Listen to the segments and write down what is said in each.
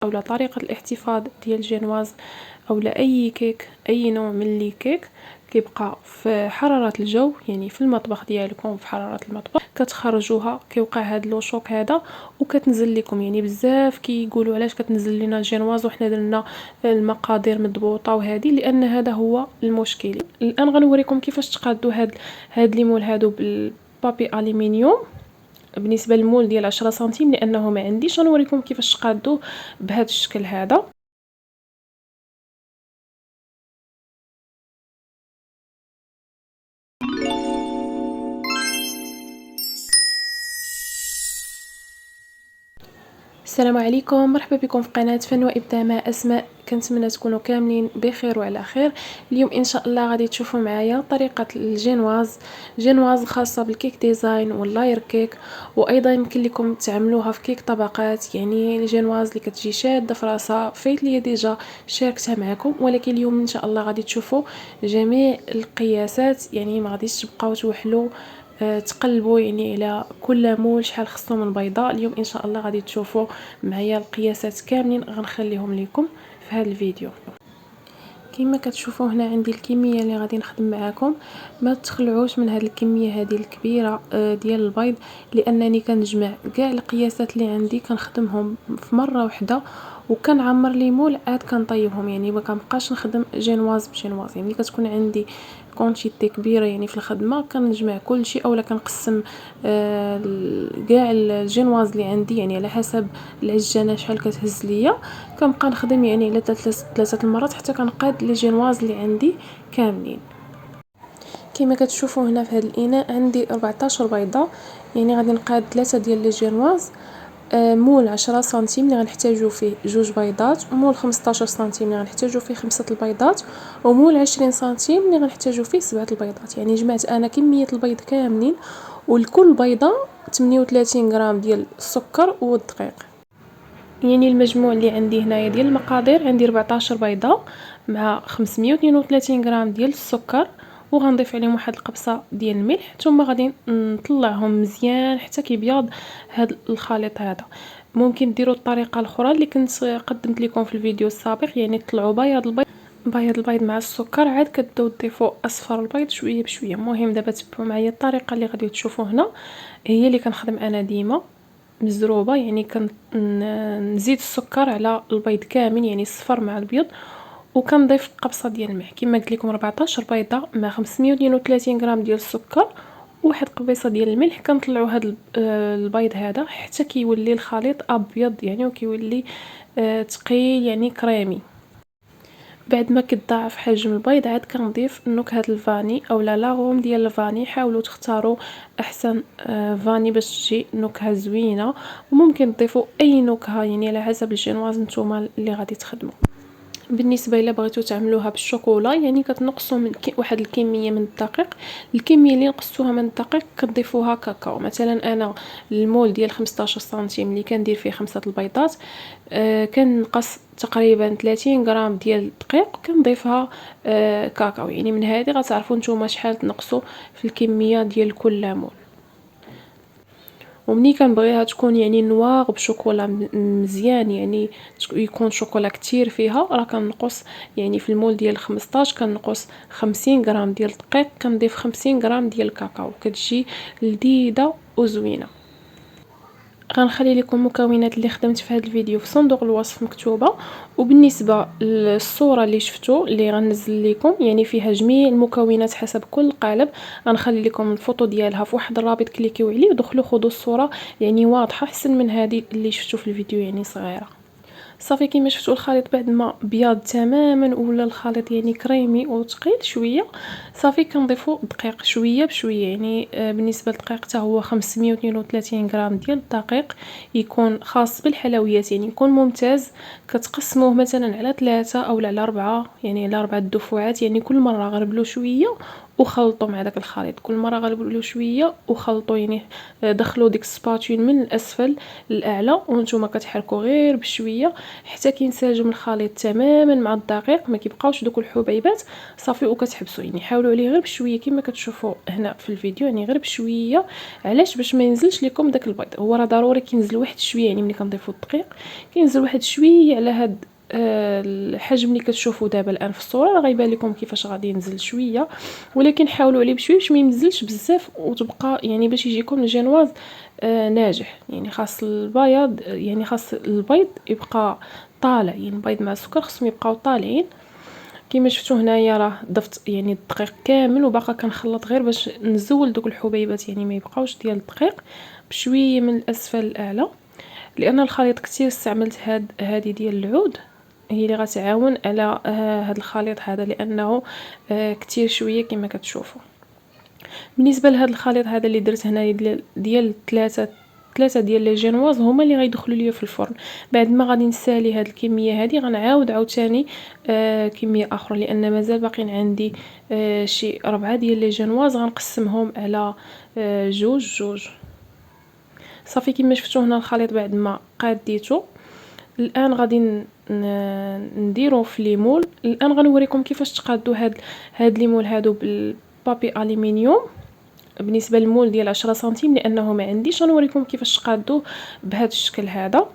اولا طريقه الاحتفاظ ديال الجينواز اولا اي كيك، اي نوع من لي كيك كيبقى في حراره الجو، يعني في المطبخ ديالكم في حراره المطبخ كتخرجوها كيوقع هذا لوشوك هذا وكتنزل لكم. يعني بزاف كيقولوا علاش كتنزل لنا الجينواز وحنا درنا المقادير مضبوطه وهذه، لان هذا هو المشكل. الان غنوريكم كيفاش تقادوا هاد لي مول هادو بالبابي الومنيوم بالنسبه للمول ديال 10 سنتيم، لانه ما عنديش. غنوريكم كيفاش تقادوه بهذا الشكل هذا. السلام عليكم، مرحبا بكم في قناه فن وابداع مع اسماء. كنتمنى تكونوا كاملين بخير وعلى خير. اليوم ان شاء الله غادي تشوفوا معايا طريقه الجينواز خاصه بالكيك ديزاين واللاير كيك، وايضا يمكن لكم تعملوها في كيك طبقات. يعني الجينواز اللي كتجي شاده في راسها فايت لي ديجا شاركتها معكم، ولكن اليوم ان شاء الله غادي تشوفوا جميع القياسات. يعني ما غاديش تبقاو توحلوا تقلبوا يعني على كل مول شحال خصو من بيضه. اليوم ان شاء الله غادي تشوفوا معايا القياسات كاملين، غنخليهم لكم في هذا الفيديو. كما كتشوفوا هنا عندي الكميه اللي غادي نخدم معاكم. ما تخلعوش من هذه الكميه هذه الكبيره ديال البيض، لانني كنجمع كاع القياسات اللي عندي كنخدمهم في مره واحده وكنعمر لي مول عاد كنطيبهم. يعني ما كنبقاش نخدم جينواز بجينواز. يعني كتكون عندي كونتيتي كبيره يعني في الخدمه كنجمع كل شيء اولا كنقسم كاع الجينواز اللي عندي يعني على حسب العجانه شحال كتهز ليا. كنبقى نخدم يعني على ثلاثه المرات حتى كنقاد لي جينواز اللي عندي كاملين. كما كتشوفوا هنا في هذا الاناء عندي 14 بيضه، يعني غادي نقاد 3 ديال لي جينواز. مول 10 سنتيم اللي غنحتاجو فيه 2 بيضات، مول 15 سنتيم اللي غنحتاجو فيه 5 البيضات، ومول 20 سنتيم اللي غنحتاجو فيه 7 البيضات. يعني جمعت انا كميه البيض كاملين، ولكل بيضه 38 غرام ديال السكر والدقيق. يعني المجموع اللي عندي هنايا ديال المقادير عندي 14 بيضه مع 532 غرام ديال السكر، وغنضيف عليهم واحد القبصه ديال الملح، ثم غادي نطلعهم مزيان حتى كيبيض هذا الخليط هذا. ممكن ديروا الطريقه الاخرى اللي كنت قدمت لكم في الفيديو السابق، يعني طلعوا بياض البيض مع السكر، عاد كتبداو تضيفوا اصفر البيض شويه بشويه. المهم دابا تبعوا معايا الطريقه اللي غادي تشوفوا هنا، هي اللي كنخدم انا ديما مزروبه. يعني كنزيد السكر على البيض كامل، يعني الصفر مع البيض، وكنضيف قبصه ديال الملح. كما قلت لكم 14 بيضه مع 532 غرام ديال السكر وواحد قبيصه ديال الملح. كنطلعوا هذا البيض هذا حتى كيولي الخليط ابيض يعني، وكيولي ثقيل يعني كريمي. بعد ما كتضاعف حجم البيض عاد كنضيف نكهه الفاني اولا لاغوم ديال الفاني. حاولوا تختاروا احسن فاني باش تجي نكهه زوينه، وممكن تضيفوا اي نكهه يعني على حسب الجينواز نتوما اللي غادي تخدموا. بالنسبه الى بغيتو تعملوها بالشوكولا يعني كتنقصوا من واحد الكميه من الدقيق. الكميه اللي نقصتوها من الدقيق كتضيفوها كاكاو. مثلا انا المول ديال 15 سنتيم اللي كندير فيه 5 البيضات كنقص تقريبا 30 غرام ديال الدقيق كنضيفها كاكاو. يعني من هذه غتعرفوا نتوما شحال تنقصوا في الكميه ديال كل مول. ومني كنبغيها تكون يعني نواغ بشوكولا مزيان، يعني يكون شوكولا كتير فيها، راه كنقص يعني في المول ديال 15 كنقص 50 غرام ديال الدقيق، كنضيف 50 غرام ديال الكاكاو، كتجي لذيذه وزوينه. غنخلي لكم المكونات اللي خدمت في هذا الفيديو في صندوق الوصف مكتوبه. وبالنسبه للصوره اللي شفتوا اللي غنزل لكم يعني فيها جميع المكونات حسب كل قالب، غنخلي لكم الفوطو ديالها في واحد الرابط كليكيو عليه ودخلوا خذوا الصوره يعني واضحه احسن من هذه اللي شفتوا في الفيديو يعني صغيره. صافي كما شفتوا الخليط بعد ما بيض تماما ولا الخليط يعني كريمي وثقيل شويه، صافي كنضيفوا دقيق شويه بشويه. يعني بالنسبه للدقيق حتى هو 532 غرام ديال الدقيق، يكون خاص بالحلويات يعني يكون ممتاز. كتقسموه مثلا على 3 او على 4، يعني على 4 دفعات، يعني كل مره غربلوا شويه وخلطوا مع داك الخليط، كل مره غلبوا له شويه وخلطوا، يعني دخلوا ديك السباتول من الاسفل للاعلى وانتم كتحركوا غير بشويه حتى كينسجم الخليط تماما مع الدقيق، ما كيبقاوش دوك الحبيبات صافي وكتحبسوا. يعني حاولوا عليه غير بشويه كما كتشوفوا هنا في الفيديو، يعني غير بشويه. علاش؟ باش ما ينزلش لكم داك البيض. هو راه ضروري كينزل واحد شويه، يعني ملي كنضيفوا الدقيق كينزل واحد شويه على هاد الحجم اللي كتشوفوا دابا الان في الصوره، راه غيبان لكم كيفاش غادي ينزل شويه، ولكن حاولوا عليه بشويه باش ما ينزلش بزاف وتبقى يعني باش يجيكم الجينواز ناجح. يعني خاص البياض، يعني خاص البيض يبقى طالع، يعني البيض مع السكر خصهم يبقاو طالعين. كما شفتوا هنايا راه ضفت يعني الدقيق كامل وباقا كنخلط غير باش نزول دوك الحبيبات، يعني ما يبقاوش ديال الدقيق، بشويه من الاسفل للاعلى. لان الخليط كثير استعملت هذه ديال العود، هي اللي غتعاون على هذا الخليط هذا، لانه كثير شويه كما كتشوفوا. بالنسبه لهذا الخليط هذا اللي درت هنايا ديال ثلاثه ديال لي جينواز هما اللي غيدخلوا ليا في الفرن. بعد ما غادي نسالي هذه الكميه هذه غنعاود عاوتاني كميه اخرى، لان مازال باقيين عندي شي 4 ديال لي جينواز غنقسمهم على جوج. صافي كما شفتوا هنا الخليط بعد ما قاديته الان غادي نديرو في ليمول. الان غنوريكم كيفاش تقادوا هاد ليمول هادو بالبابي الومنيوم. بالنسبه للمول ديال 10 سنتيم لانه ما عنديش، غنوريكم كيفاش تقادوه بهذا الشكل هذا،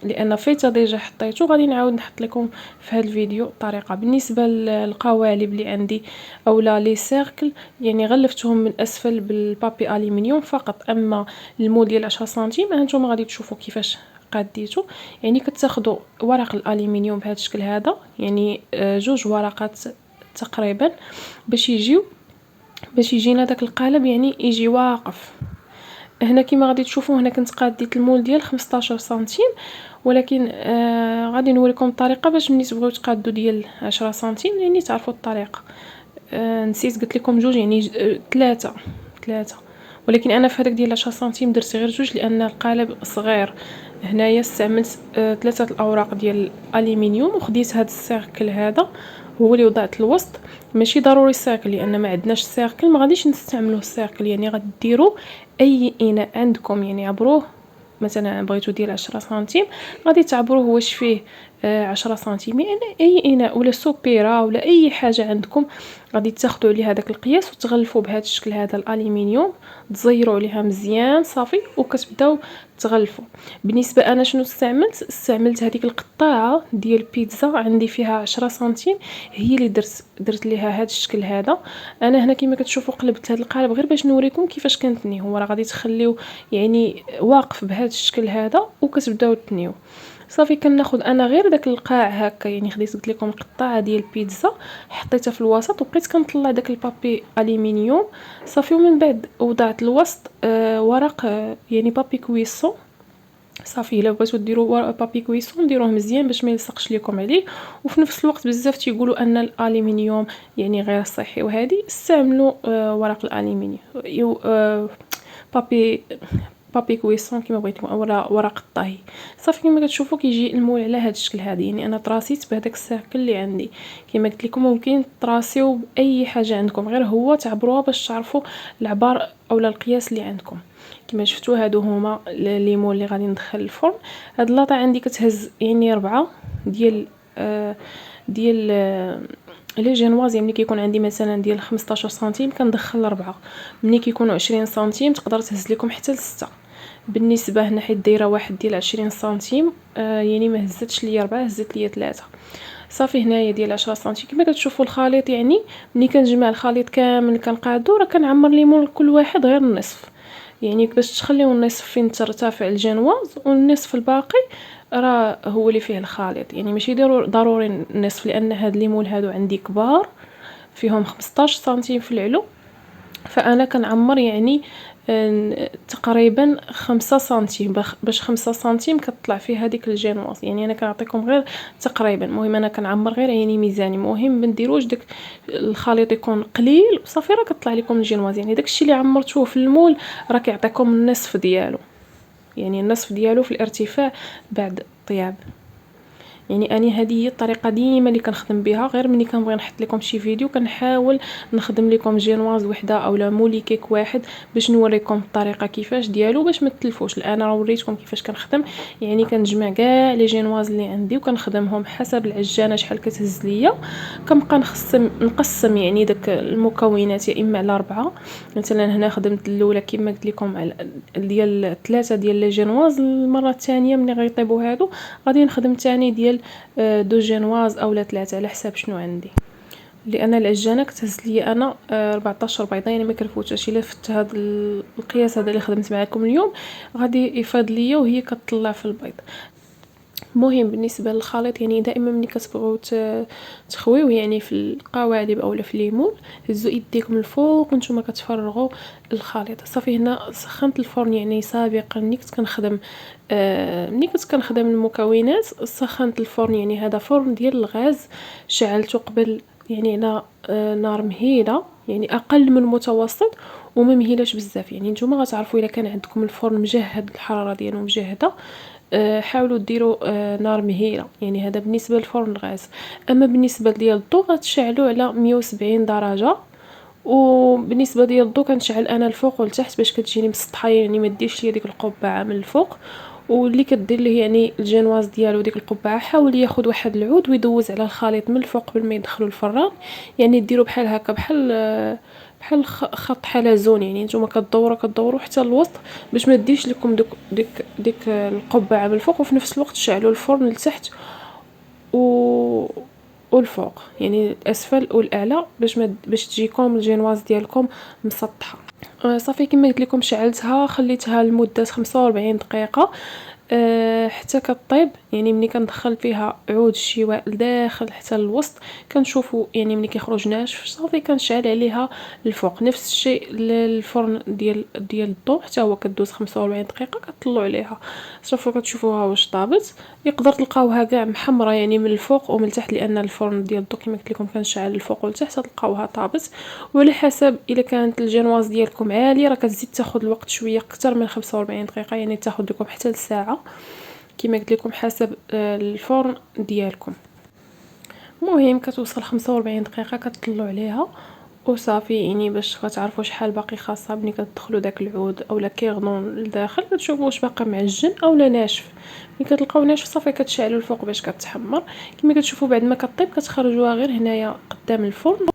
لان فايته ديجا حطيته. غادي نعاود نحط لكم في هذا الفيديو الطريقه. بالنسبه للقوالب اللي عندي اولا لي سيركل، يعني غلفتهم من اسفل بالبابي الومنيوم فقط. اما المول ديال 10 سنتيم هانتوما غادي تشوفوا كيفاش قاديته. يعني كتاخذوا ورق الالومنيوم بهذا الشكل هذا، يعني جوج ورقات تقريبا، باش يجينا داك القالب يعني يجي واقف. هنا كما غادي تشوفوا هنا كنت قاديت المول ديال 15 سنتيم، ولكن غادي نوريكم الطريقه باش ملي تبغيو تقادوا ديال 10 سنتيم يعني تعرفوا الطريقه. نسيت قلت لكم جوج، يعني ثلاثه، ولكن انا في هذاك ديال 10 سنتيم درت غير جوج لان القالب صغير. هنايا استعملت 3 الاوراق ديال الالومنيوم وخديت هذا السيركل هذا هو اللي وضعت الوسط. ماشي ضروري السيركل لان ما عندناش السيركل، ما غاديش نستعملوه السيركل. يعني غديروا اي اناء عندكم، يعني عبروه مثلا بغيتو ديال 10 سنتيم غادي تعبروه واش فيه 10 سنتيم، يعني اي اناء ولا سوبيرا ولا اي حاجه عندكم غادي تاخذوا عليه هذاك القياس وتغلفوا بهذا الشكل هذا الالومنيوم، تزيروا عليها مزيان صافي وكتبداو تغلفوا. بالنسبه انا شنو استعملت هذيك القطاعه ديال بيتزا عندي فيها 10 سنتيم، هي اللي درت ليها هذا الشكل هذا. انا هنا كما كتشوفوا قلبت هذا القالب غير باش نوريكم كيفاش كنتني. هو راه غادي تخليو يعني واقف بهذا الشكل هذا وكتبداو تنيو صافي. كناخذ انا غير داك القاع هكا، يعني خديت قلت لكم القطاعه ديال البيتزا حطيتها في الوسط وبقيت كنطلع داك البابي الومنيوم صافي. ومن بعد وضعت الوسط ورق يعني بابي كويسون صافي. الا بغيتو ديروا بابي كويسون ديروه مزيان باش ما يلصقش لكم عليه. وفي نفس الوقت بزاف تيقولوا ان الالومنيوم يعني غير صحي، وهذه استعملوا ورق الالومنيوم بابي كويسون كما بغيتو اولا ورق الطهي صافي. كما كتشوفوا كيجي المول على هذا الشكل هذا. يعني انا طراسيت بهذاك السيركل اللي عندي. كما قلت لكم ممكن تراسيو باي حاجه عندكم، غير هو تعبروها باش تعرفوا العبار اولا القياس اللي عندكم. كما شفتوا هادو هما ليمون اللي غادي ندخل الفرن. هاد اللاطه عندي كتهز يعني 4 ديال لي جينواز. ملي كيكون عندي مثلا ديال 15 سنتيم كندخل 4، ملي كيكونوا 20 سنتيم تقدر تهز لكم حتى ل6. بالنسبه هنا حيت دايره واحد ديال 20 سنتيم يعني ما هزتش ليا 4، هزت ليا 3 صافي. هنايا ديال 10 سنتيم كما كتشوفوا الخليط. يعني ملي كنجمع الخليط كامل كنقادو راه كنعمر ليمون كل واحد غير النصف، يعني باش تخليو النصف فين ترتفع الجينواز والنصف الباقي راه هو اللي فيه الخليط. يعني ماشي ضروري النصف لان هاد ليمون هادو عندي كبار فيهم 15 سنتيم في العلو، فانا كنعمر يعني تقريبا 5 سنتيم باش 5 سنتيم كتطلع فيه هذيك الجينواز. يعني انا كنعطيكم غير تقريبا، المهم انا كنعمر غير يعني ميزاني. المهم ما نديروش داك الخليط يكون قليل وصافي راه كطلع لكم الجينواز. يعني داكشي اللي عمرتوه في المول راه كيعطيكم النصف ديالو، يعني النصف ديالو في الارتفاع بعد الطياب. يعني اني هذه هي الطريقه ديما اللي كنخدم بها. غير ملي كنبغي نحط لكم شي فيديو كنحاول نخدم لكم جينواز وحده اولا مولي كيك واحد باش نوريكم الطريقه كيفاش ديالو باش ما تلفوش. انا راه وريتكم كيفاش كنخدم، يعني كنجمع كاع لي جينواز اللي عندي وكنخدمهم حسب العجانه شحال كتهز ليا. كنبقى نقسم يعني داك المكونات يا اما على 4. مثلا هنا خدمت الاولى كما قلت لكم على ديال 3 ديال لي جينواز. المره الثانيه ملي غيطيبوا هادو غادي نخدم ثاني ديال 2 جينواز اولا 3 على حساب شنو عندي، لان العجانه كتهز لي انا 14 بيضه يعني ما كنفوتش. الا فت هذا القياس هذا اللي خدمت معكم اليوم غادي يفاض ليا وهي كتطلع في البيض. مهم بالنسبه للخليط، يعني دائما ملي كتبغيو تخويوه يعني في القوالب اولا في ليمون، هزوا يديكم الفوق وانتم كتفرغوا الخليط. صافي هنا سخنت الفرن يعني سابقا ملي كنت كنخدم المكونات. سخنت الفرن، يعني هذا فرن ديال الغاز شعلته قبل يعني على نار مهيله، يعني اقل من المتوسط وما مهيلاش بزاف. يعني نتوما غتعرفوا الا كان عندكم الفرن مجهد الحراره ديالو مجهده حاولوا ديروا نار مهيله، يعني هذا بالنسبه للفرن الغاز. اما بالنسبه ديال الضو غتشعلوا على 170 درجه، وبالنسبه ديال الضو كنشعل انا الفوق والتحت باش كتجيني مسطحه، يعني ما ديرش ليا ديك القبعه من الفوق. واللي كدير ليه يعني الجينواز ديالو ديك القبعه حاول ياخذ واحد العود ويدوز على الخليط من الفوق قبل ما يدخلوا الفران. يعني ديروا بحال هكا بحال خط حلزون، يعني نتوما كدوروا حتى الوسط باش ما ديرش لكم ديك القبعه من الفوق، وفي نفس الوقت تشعلوا الفرن لتحت والفوق، يعني الاسفل والاعلى باش تجيكم الجينواز ديالكم مسطحه. صافي كما قلت لكم شعلتها خليتها لمده 45 دقيقه حتى كطيب. يعني ملي كندخل فيها عود الشواء لداخل حتى الوسط كنشوفوا يعني ملي كيخرج ناشف صافي كنشعل عليها الفوق. نفس الشيء للفرن ديال الضو حتى هو كدوز 45 دقيقه كطلعوا عليها صافي كتشوفوها واش طابت. يقدر تلقاوها كاع محمره يعني من الفوق ومن التحت، لان الفرن ديال الضو كما قلت لكم كنشعل الفوق والتحت تلقاوها طابت. وعلى حسب الا كانت الجينواز ديالكم عاليه راه كتزيد تاخذ الوقت شويه اكثر من 45 دقيقه، يعني تاخذ لكم حتى لساعه كما قلت لكم حسب الفرن ديالكم. المهم كتوصل 45 دقيقه كتطلعوا عليها وصافي. يعني باش تعرفوا شحال باقي خاصها ملي كتدخلوا داك العود اولا كيغنون لداخل كتشوفوا واش باقي معجن اولا ناشف. ملي كتلقاو ناشف صافي كتشعلوا الفوق باش كتحمر. كما كتشوفوا بعد ما كطيب كتخرجوها غير هنايا قدام الفرن.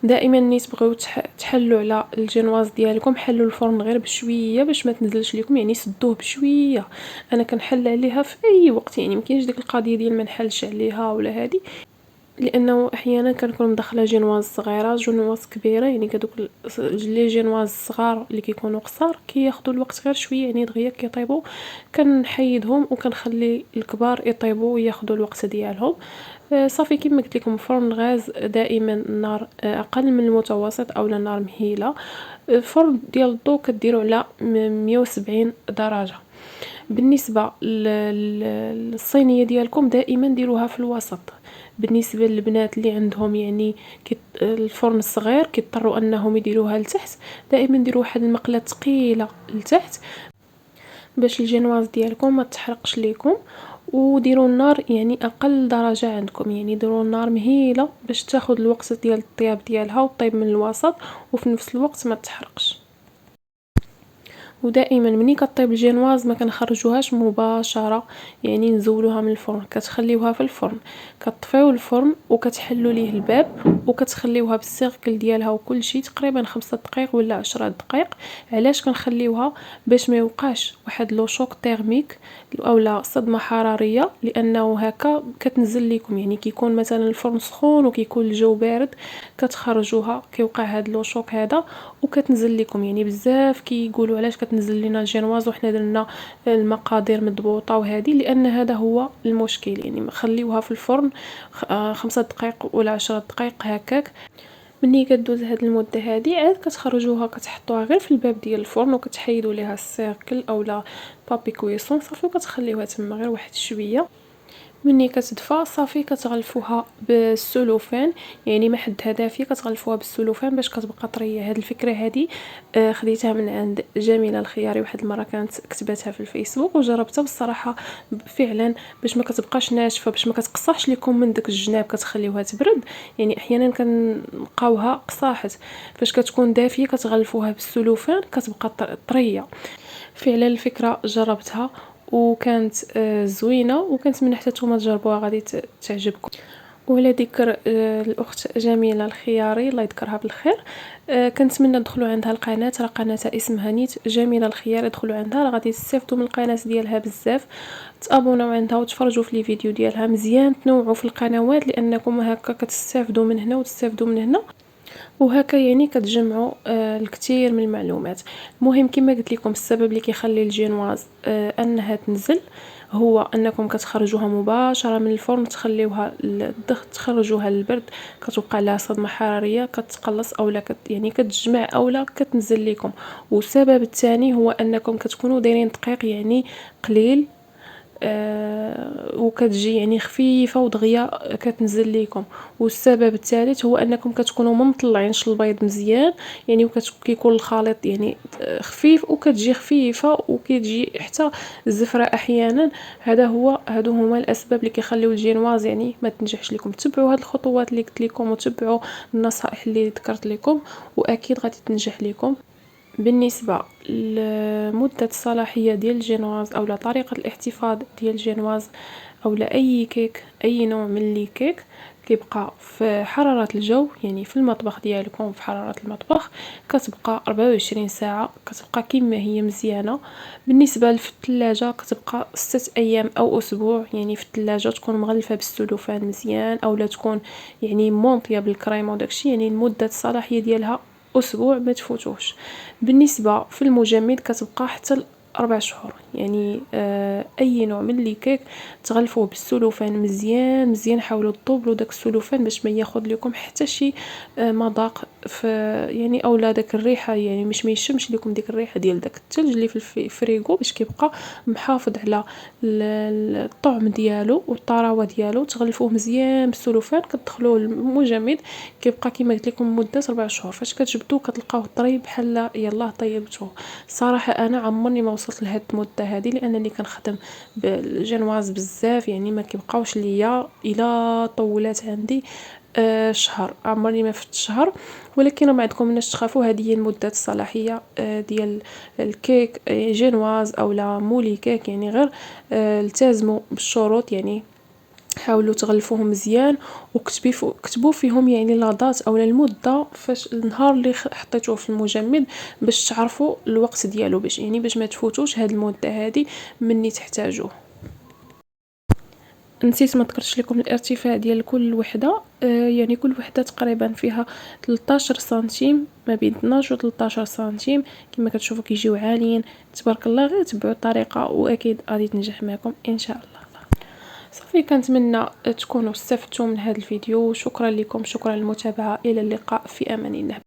دائما ملي تبغيو تحلوا على الجينواز ديالكم حلوا الفرن غير بشويه باش ما تنزلش لكم، يعني سدوه بشويه. انا كنحل عليها في اي وقت، يعني ما كاينش ديك القضيه ديال ما نحلش عليها ولا هذه، لانه احيانا كنكون مدخله جينواز صغيره جينواز كبيره. يعني كدوك لي جينواز صغار اللي كيكونوا قصار كياخذوا الوقت غير شويه يعني دغيا كيطيبوا كنحيدهم وكنخلي الكبار يطيبوا وياخذوا الوقت ديالهم. صافي كما قلت لكم فرن الغاز دائما النار اقل من المتوسط او النار مهيله. الفرن ديال الضو كديروا على 170 درجه. بالنسبه للصينيه ديالكم دائما ديروها في الوسط. بالنسبه للبنات اللي عندهم يعني الفرن الصغير كيضطروا انهم يديروها لتحت، دائما ديروا واحد المقله ثقيله لتحت باش الجينواز ديالكم ما تحرقش ليكم. وديروا النار يعني اقل درجه عندكم، يعني ديروا النار مهيله باش تاخذ الوقت ديال الطياب ديالها وطيب من الوسط وفي نفس الوقت ما تحرقش. ودائما ملي كطيب الجينواز ما كنخرجوهاش مباشره، يعني نزولوها من الفرن كتخليوها في الفرن كطفيو الفرن وكتحلوا ليه الباب وكتخليوها بالسيركل ديالها وكل شيء تقريبا 5 دقائق ولا 10 دقائق. علاش كنخليوها؟ باش ما يوقعش واحد لو شوك تيرميك اولا صدمه حراريه، لانه هكا كتنزل لكم يعني كيكون مثلا الفرن سخون وكيكون الجو بارد كتخرجوها كيوقع هاد لو شوك هذا وكتنزل لكم. يعني بزاف كيقولوا علاش كتنزل لنا الجينواز وحنا درنا المقادير مضبوطه وهذه، لان هذا هو المشكل. يعني خليوها في الفرن 5 دقائق ولا 10 دقائق هكاك. ملي كدوز هاد المده هذه عاد كتخرجوها كتحطوها غير في الباب ديال الفرن وكتحيدوا ليها السيركل اولا بابي كويسون صافي وكتخليوها تما غير واحد شويه مني كتدفى صافي كتغلفوها بالسلوفان، يعني ما حدها دافيه كتغلفوها بالسلوفان باش كتبقى طريه. هاد الفكره هادي خديتها من عند جميله الخياري، واحد المره كانت كتبتها في الفيسبوك وجربتها والصراحه فعلا باش ما كتبقاش ناشفه، باش ما كتقصحش لكم من داك الجناب كتخليوها تبرد. يعني احيانا كنلقاوها قصاحت، فاش كتكون دافيه كتغلفوها بالسلوفان كتبقى طريه. فعلا الفكره جربتها وكانت زوينه، وكنتمنى حتى نتوما تجربوها غادي تعجبكم. وعلى ذكر الاخت جميله الخياري الله يذكرها بالخير، كنتمنى تدخلوا عندها القناه، راه قناتها اسمها نيت جميله الخياري، دخلوا عندها راه غادي تستافدوا من القناه ديالها بزاف. تابوناو عندها وتفرجوا في لي فيديو ديالها مزيان، تنوعوا في القنوات لانكم هكا كتستافدوا من هنا وتستافدوا من هنا، وهكا يعني كتجمعوا الكثير من المعلومات. المهم كما قلت لكم السبب اللي كيخلي الجينواز انها تنزل هو انكم كتخرجوها مباشره من الفرن، تخليوها للضغط، تخرجوها للبرد، كتوقع لها صدمه حراريه كتقلص اولا يعني كتجمع اولا كتنزل لكم. والسبب الثاني هو انكم كتكونوا دايرين دقيق يعني قليل، وكتجي يعني خفيفه ودغيا كتنزل لكم. والسبب الثالث هو انكم كتكونوا ما مطلعينش البيض مزيان، يعني كيكون الخليط يعني خفيف وكتجي خفيفه وكتجي حتى الزفره احيانا. هادو هما الاسباب اللي كيخليو الجينواز يعني ما تنجحش لكم. تبعوا هاد الخطوات اللي قلت لكم وتبعوا النصائح اللي ذكرت لكم واكيد غادي تنجح لكم. بالنسبه لمده الصلاحيه ديال الجينواز او طريقه الاحتفاظ ديال الجينواز او اي كيك، اي نوع من لي كيك كيبقى في حراره الجو، يعني في المطبخ ديالكم في حراره المطبخ كتبقى 24 ساعه، كتبقى كما هي مزيانه. بالنسبه في الثلاجه كتبقى 6 ايام او اسبوع، يعني في الثلاجه تكون مغلفه بالسلوفان مزيان اولا تكون يعني مونطيه بالكريمه وداكشي، يعني مده الصلاحيه ديالها اسبوع ما تفوتوش. بالنسبه في المجمد كتبقى حتى 4 شهور، يعني اي نوع من لي كيك تغلفوه بالسلوفان مزيان مزيان، حاولوا تطوبلوا داك السلوفان باش ما ياخذ لكم حتى شي مذاق في يعني اولا داك الريحه، يعني ما يشمش لكم ديك الريحه ديال داك الثلج اللي في الفريغو، باش كيبقى محافظ على الطعم ديالو والطراوه ديالو. تغلفوه مزيان بالسلوفان كتدخلوه المجمد كيبقى كما قلت لكم مده 4 شهور. فاش كتجبدوه كتلقاوه طري بحال يلاه طيبتوه. صراحه انا عمرني ما وصلت لهاد المده هذه لانني كنخدم بالجينواز بزاف، يعني ما كيبقاوش ليا الا طولات عندي شهر، عمرني ما فت شهر. ولكن ما عندكم مناش تخافوا، هذه هي المده الصلاحيه ديال الكيك جينواز او لا مولي كيك، يعني غير التزموا بالشروط، يعني حاولوا تغلفوهم مزيان كتبوا فيهم يعني لاضات او المده فاش النهار اللي حطيتوه في المجمد باش تعرفوا الوقت ديالو، باش ما تفوتوش هاد المده هذه مني تحتاجوه. نسيت ما ذكرتش لكم الارتفاع ديال كل وحده، يعني كل وحده تقريبا فيها 13 سنتيم، ما بين 12 و 13 سنتيم كما كتشوفوا كيجيو عاليين. تبارك الله، غير تبعوا الطريقه واكيد غادي تنجح معكم ان شاء الله. صافي كنتمنى تكونوا استفدتوا من هذا الفيديو، شكرا لكم، شكرا للمتابعه، الى اللقاء في امان الله.